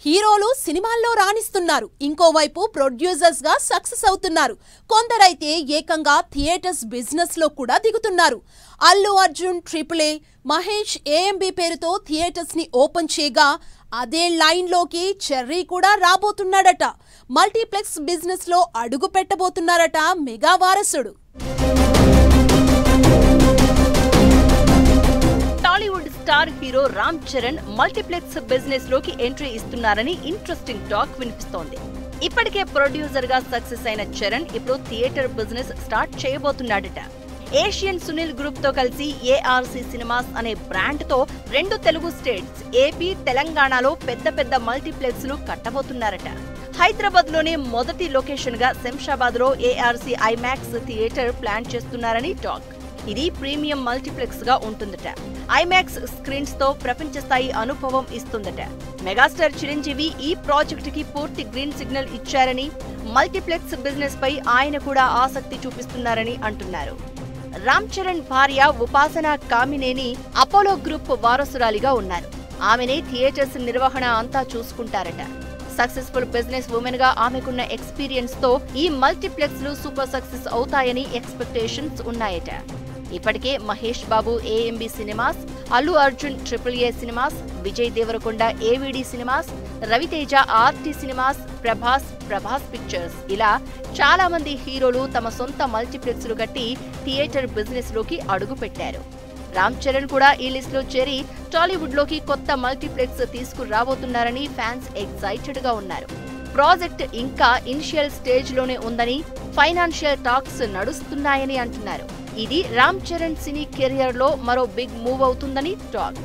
హీరోలు సినిమాల్లో రాణిస్తున్నారు, ఇంకోవైపు ప్రొడ్యూసర్స్ గా సక్సెస్ అవుతున్నారు. కొందరైతే ఏకంగా థియేటర్స్ బిజినెస్ లో కూడా దిగుతున్నారు. అల్లు అర్జున్ AAA, మహేష్ AMB పేరుతో థియేటర్స్ ని ఓపెన్ చేయగా అదే లైన్ లోకి చెర్రీ కూడా రాబోతున్నాడట. మల్టీప్లెక్స్ బిజినెస్ లో అడుగు పెట్టబోతున్నారట మెగా వారసుడు. Tollywood star hero Ram Charan multiplex business లోకి ఎంట్రీ ఇస్తున్నారని ఇంట్రెస్టింగ్ టాక్ వినిపిస్తోంది. ఇప్పటికే ప్రొడ్యూసర్ గా సక్సెస్ అయిన చరణ్ ఇప్పుడు థియేటర్ బిజినెస్ స్టార్ట్ చేయబోతున్నాడట. ఏషియన్ సునీల్ గ్రూప్ తో కలిసి ARC సినిమాస్ అనే బ్రాండ్ తో 2 తెలుగు స్టేట్స్ ఏపీ, తెలంగాణలో పెద్ద మల్టీప్లెక్స్ లు కట్టబోతున్నారట. హైదరాబాద్ లోనే మొదటి లొకేషన్ గా శంషాబాద్ లో ARC IMAX థియేటర్ ప్లాన్ చేస్తున్నారని టాక్. ఇది ప్రీమియం మల్టీప్లెక్స్ గా ఉంటుందట. IMAX స్క్రీన్స్ తో ప్రపంచ స్థాయి అనుభవం ఇస్తుందట. మెగాస్టార్ చిరంజీవి ఈ ప్రాజెక్ట్ కి పూర్తి గ్రీన్ సిగ్నల్ ఇచ్చారని, మల్టీప్లెక్స్ బిజినెస్ పై ఆయన కూడా ఆసక్తి చూపిస్తున్నారని అంటున్నారు. రామ్ చరణ్ భార్య ఉపాసన కామినేని అపోలో గ్రూప్ వారసురాలిగా ఉన్నారు. ఆమెనే థియేటర్స్ నిర్వహణ అంతా చూసుకుంటారట. సక్సెస్ఫుల్ బిజినెస్ ఉమెన్ గా ఆమెకున్న ఎక్స్పీరియన్స్ తో ఈ మల్టీప్లెక్స్ లు సూపర్ సక్సెస్ అవుతాయని ఎక్స్పెక్టేషన్స్ ఉన్నాయట. ఇప్పటికే Mahesh Babu AMB cinemas, Allu Arjun AAA cinemas, Vijay Deverakonda AVD cinemas, Raviteja RT cinemas, Prabhas pictures ఇలా చాలా మంది హీరోలు తమ సొంత మల్టీప్లెక్స్ లు కట్టి థియేటర్ బిజినెస్ లోకి అడుగు పెట్టారు. రామ్ చరణ్ కూడా ఈ లిస్ట్ లో చేరి టాలీవుడ్ లోకి కొత్త మల్టీప్లెక్స్ తీసుకురాబోతున్నారని ఫ్యాన్స్ ఎక్సైటెడ్ గా ఉన్నారు. ప్రాజెక్ట్ ఇంకా ఇనిషియల్ స్టేజ్ లోనే ఉందని, ఫైనాన్షియల్ టాక్స్ నడుస్తున్నాయని అంటున్నారు. ఇది రామ్ చరణ్ సినీ కెరియర్ లో మరో బిగ్ మూవ్ అవుతుందని టాక్.